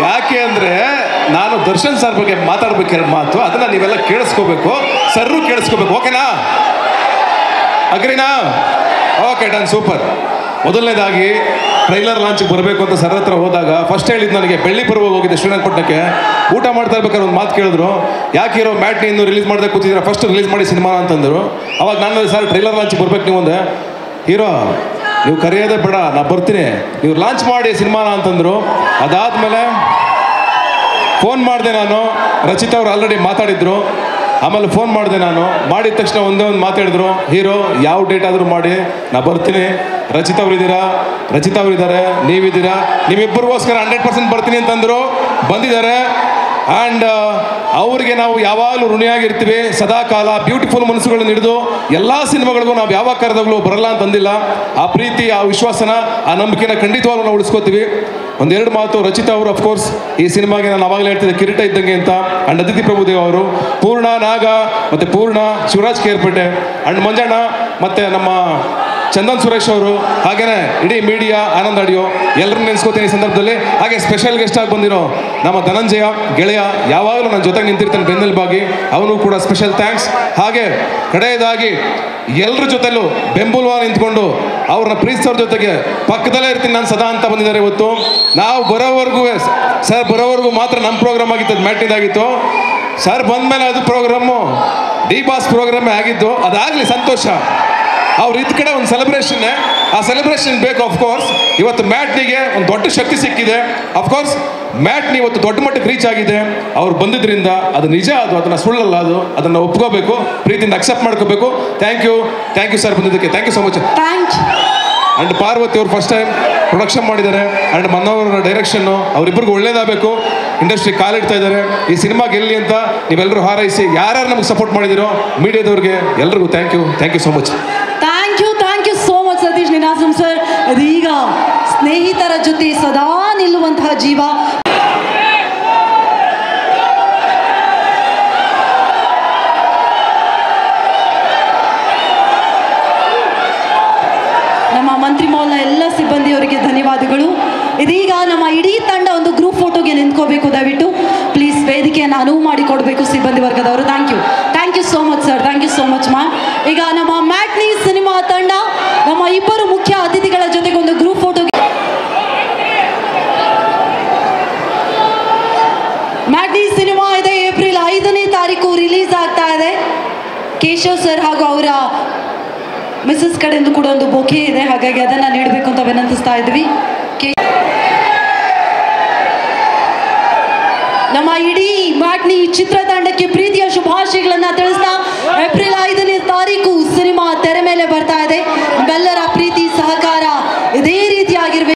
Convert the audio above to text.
ಯಾಕೆ ಅಂದರೆ ನಾನು ದರ್ಶನ್ ಸರ್ ಬಗ್ಗೆ ಮಾತಾಡ್ಬೇಕು ಮಾತು, ಅದನ್ನು ನೀವೆಲ್ಲ ಕೇಳಿಸ್ಕೋಬೇಕು, ಸರ್ರು ಕೇಳಿಸ್ಕೋಬೇಕು. ಓಕೆನಾ? ಅಗ್ರಿನಾ? Okay, done, super. ಮೊದಲನೇದಾಗಿ ಟ್ರೈಲರ್ ಲಾಂಚ್ಗೆ ಬರಬೇಕು ಅಂತ ಸರ್ ಹತ್ರ ಹೋದಾಗ ಫಸ್ಟ್ ಹೇಳಿದ್ದು ನನಗೆ, ಬೆಳ್ಳಿ ಪರ್ವ ಹೋಗಿದ್ದೆ ಶ್ರೀರಂಗಪಟ್ಟಣಕ್ಕೆ, ಊಟ ಮಾಡ್ತಾ ಇರ್ಬೇಕಾದ್ರೆ ಒಂದು ಮಾತು ಕೇಳಿದ್ರು, ಯಾಕೆ ಹೀರೋ ಮ್ಯಾಟ್ನಿ ಇನ್ನು ರಿಲೀಸ್ ಮಾಡದೆ ಕೂತಿದ್ದೀರಾ, ಫಸ್ಟ್ ರಿಲೀಸ್ ಮಾಡಿ ಸಿನಿಮಾ ಅಂತಂದರು. ಅವಾಗ ನಾನು ಸರ್ ಟ್ರೈಲರ್ ಲಾಂಚ್ಗೆ ಬರ್ಬೇಕು ನೀವು ಒಂದೇ, ಹೀರೋ ನೀವು ಕರೆಯೋದೇ ಬೇಡ, ನಾ ಬರ್ತೀನಿ, ನೀವು ಲಾಂಚ್ ಮಾಡಿ ಸಿನಿಮಾನ ಅಂತಂದರು. ಅದಾದಮೇಲೆ ಫೋನ್ ಮಾಡಿದೆ ನಾನು, ರಚಿತಾ ಅವ್ರು ಆಲ್ರೆಡಿ ಮಾತಾಡಿದ್ರು. ಆಮೇಲೆ ಫೋನ್ ಮಾಡಿದೆ ನಾನು, ಮಾಡಿದ ತಕ್ಷಣ ಒಂದೇ ಒಂದು ಮಾತಾಡಿದ್ರು, ಹೀರೋ ಯಾವ ಡೇಟ್ ಆದರೂ ಮಾಡಿ ನಾ ಬರ್ತೀನಿ, ರಚಿತಾ ಅವ್ರು ಇದ್ದಾರೆ, ನೀವಿದ್ದೀರಾ, ನಿಮ್ಮಿಬ್ಬರಿಗೋಸ್ಕರ 100% ಬರ್ತೀನಿ ಅಂತಂದರು. ಬಂದಿದ್ದಾರೆ. ಆ್ಯಂಡ್ ಅವ್ರಿಗೆ ನಾವು ಯಾವಾಗಲೂ ಋಣಿಯಾಗಿರ್ತೀವಿ ಸದಾ ಕಾಲ. ಬ್ಯೂಟಿಫುಲ್ ಮನಸ್ಸುಗಳನ್ನು ಹಿಡಿದು ಎಲ್ಲ ಸಿನಿಮಾಗಳಿಗೂ ನಾವು ಯಾವಾಗ ಕರೆದಾಗಲೂ ಬರಲ್ಲ ಅಂತಂದಿಲ್ಲ. ಆ ಪ್ರೀತಿ, ಆ ವಿಶ್ವಾಸನ, ಆ ನಂಬಿಕೆನ ಖಂಡಿತವಾಗ್ಲೂ ನಾವು ಉಳಿಸ್ಕೋತೀವಿ. ಒಂದೆರಡು ಮಾತು, ರಚಿತಾ ಅವರು ಅಫ್ಕೋರ್ಸ್ ಈ ಸಿನಿಮಾಗೆ ನಾನು ಅವಾಗಲೇ ಹೇಳ್ತಿದ್ದೆ ಕಿರೀಟ ಇದ್ದಂಗೆ ಅಂತ. ಆ್ಯಂಡ್ ಅದಿತಿ ಪ್ರಭುದೇವ್ ಅವರು, ಪೂರ್ಣ ನಾಗ ಮತ್ತು ಪೂರ್ಣ, ಶಿವರಾಜ್ ಕೇರ್ಪೇಟೆ, ಆ್ಯಂಡ್ ಮಂಜಣ್ಣ ಮತ್ತು ನಮ್ಮ ಚಂದನ್ ಸುರೇಶ್ ಅವರು, ಹಾಗೆಯೇ ಇಡೀ ಮೀಡಿಯಾ, ಆನಂದ್ ಆಡಿಯೋ ಎಲ್ಲರನ್ನ ನೆನೆಸ್ಕೋತೀನಿ ಈ ಸಂದರ್ಭದಲ್ಲಿ. ಹಾಗೆ ಸ್ಪೆಷಲ್ ಗೆಸ್ಟ್ ಆಗಿ ಬಂದಿರೋ ನಮ್ಮ ಧನಂಜಯ ಗೆಳೆಯ, ಯಾವಾಗಲೂ ನನ್ನ ಜೊತೆಗೆ ನಿಂತಿರ್ತಾನೆ ಬೆನ್ನೆಲುಬಾಗಿ, ಅವನು ಕೂಡ ಸ್ಪೆಷಲ್ ಥ್ಯಾಂಕ್ಸ್. ಹಾಗೆ ಕಡೆಯದಾಗಿ ಎಲ್ಲರ ಜೊತೆಲೂ ಬೆಂಬಲವಾಗಿ ನಿಂತ್ಕೊಂಡು ಅವ್ರನ್ನ ಪ್ರೀತಿಸೋರ ಜೊತೆಗೆ ಪಕ್ಕದಲ್ಲೇ ಇರ್ತೀನಿ ನಾನು ಸದಾ ಅಂತ ಬಂದಿದ್ದಾರೆ ಇವತ್ತು. ನಾವು ಬರೋವರೆಗೂ ಸರ್ ಬರೋವರೆಗೂ ಮಾತ್ರ ನಮ್ಮ ಪ್ರೋಗ್ರಾಮ್ ಆಗಿತ್ತು, ಅದು ಮ್ಯಾಟ್ನಿದಾಗಿತ್ತು. ಸರ್ ಬಂದಮೇಲೆ ಅದು ಪ್ರೋಗ್ರಾಮು ಡಿ ಬಾಸ್ ಪ್ರೋಗ್ರಾಮೇ ಆಗಿದ್ದು. ಅದಾಗಲಿ ಸಂತೋಷ. ಅವ್ರು ಇದ್ದ ಕಡೆ ಒಂದು ಸೆಲೆಬ್ರೇಷನ್ನೇ, ಆ ಸೆಲೆಬ್ರೇಷನ್ ಬೇಕು. ಅಫ್ಕೋರ್ಸ್ ಇವತ್ತು ಮ್ಯಾಟ್ನಿಗೆ ಒಂದು ದೊಡ್ಡ ಶಕ್ತಿ ಸಿಕ್ಕಿದೆ. ಅಫ್ಕೋರ್ಸ್ ಮ್ಯಾಟ್ನಿ ಇವತ್ತು ದೊಡ್ಡ ಮಟ್ಟಕ್ಕೆ ರೀಚ್ ಆಗಿದೆ ಅವ್ರು ಬಂದಿದ್ದರಿಂದ. ಅದು ನಿಜ, ಅದನ್ನು ಸುಳ್ಳಲ್ಲ, ಅದನ್ನು ಒಪ್ಕೋಬೇಕು, ಪ್ರೀತಿಯಿಂದ ಅಕ್ಸೆಪ್ಟ್ ಮಾಡ್ಕೋಬೇಕು. ಥ್ಯಾಂಕ್ ಯು ಸರ್ ಬಂದಿದ್ದಕ್ಕೆ, thank you so much. And Parvathi ಅವ್ರು ಫಸ್ಟ್ ಟೈಮ್ ಪ್ರೊಡಕ್ಷನ್ ಮಾಡಿದ್ದಾರೆ. ಆ್ಯಂಡ್ ಮನ್ನವರ ಡೈರೆಕ್ಷನ್ನು, ಅವರಿಬ್ಬರಿಗೂ ಒಳ್ಳೇದಾಗಬೇಕು. ಇಂಡಸ್ಟ್ರಿ ಕಾಲಿಡ್ತಾ ಇದ್ದಾರೆ. ಈ ಸಿನಿಮಾ ಗೆಲ್ಲಿ ಅಂತ ನೀವೆಲ್ಲರೂ ಹಾರೈಸಿ, ಯಾರ್ಯಾರು ನಮಗೆ ಸಪೋರ್ಟ್ ಮಾಡಿದಿರೋ ಮೀಡಿಯಾದವ್ರಿಗೆ ಎಲ್ರಿಗೂ thank you so much. Thank you so much Satish Ninasam sir. ಇದೀಗ ಸ್ನೇಹಿತರ ಜೊತೆ ಸದಾ ನಿಲ್ಲುವಂತಹ ಜೀವ, ನಮ್ಮ ಮಂತ್ರಿ ಮಾಲ್ನ ಎಲ್ಲ ಸಿಬ್ಬಂದಿಯವರಿಗೆ ಧನ್ಯವಾದಗಳು. ಇದೀಗ ನಮ್ಮ ಇಡೀ ತಂಡ ಒಂದು ಗ್ರೂಪ್ ಫೋಟೋಗೆ ನಿಂತ್ಕೋಬೇಕು. ದಯವಿಟ್ಟು ಪ್ಲೀಸ್ ವೇದಿಕೆಯನ್ನು ಅನುವು ಮಾಡಿಕೊಡ್ಬೇಕು ಸಿಬ್ಬಂದಿ ವರ್ಗದವರು. Thank you so much sir, thank you so much ma'am. ಈಗ ನಮ್ಮ ಮ್ಯಾಟ್ನಿ ಸಿನಿಮಾ ತಂಡ ನಮ್ಮ ಇಬ್ಬರು ಮುಖ್ಯ ಅತಿಥಿಗಳ ಜೊತೆಗೆ ಒಂದು ಗ್ರೂಪ್ ಫೋಟೋಗೆ. ಮ್ಯಾಟ್ನಿ ಸಿನಿಮಾ ಇದೆ, ಏಪ್ರಿಲ್ 5ನೇ ತಾರೀಕು ರಿಲೀಸ್ ಆಗ್ತಾ ಇದೆ. ಕೇಶವ್ ಸರ್ ಹಾಗೂ ಅವರ ಮಿಸಸ್ ಕಡೆಯಿಂದ ಕೂಡ ಒಂದು ಬೊಕೆ ಇದೆ, ಹಾಗಾಗಿ ಅದನ್ನು ನೀಡಬೇಕು ಅಂತ ವಿನಂತಿಸ್ತಾ ಇದ್ವಿ. ನಮ್ಮ ಇಡೀ ಮ್ಯಾಟ್ನಿ ಚಿತ್ರತಂಡಕ್ಕೆ ಪ್ರೀತಿಯ ಶುಭಾಶಯಗಳನ್ನ ತಿಳಿಸ್ತಾ, ಏಪ್ರಿಲ್ 5ನೇ ತಾರೀಕು ಸಿನಿಮಾ ತೆರೆ ಮೇಲೆ ಬರ್ತಾ ಇದೆ. ನಿಮ್ಮೆಲ್ಲರ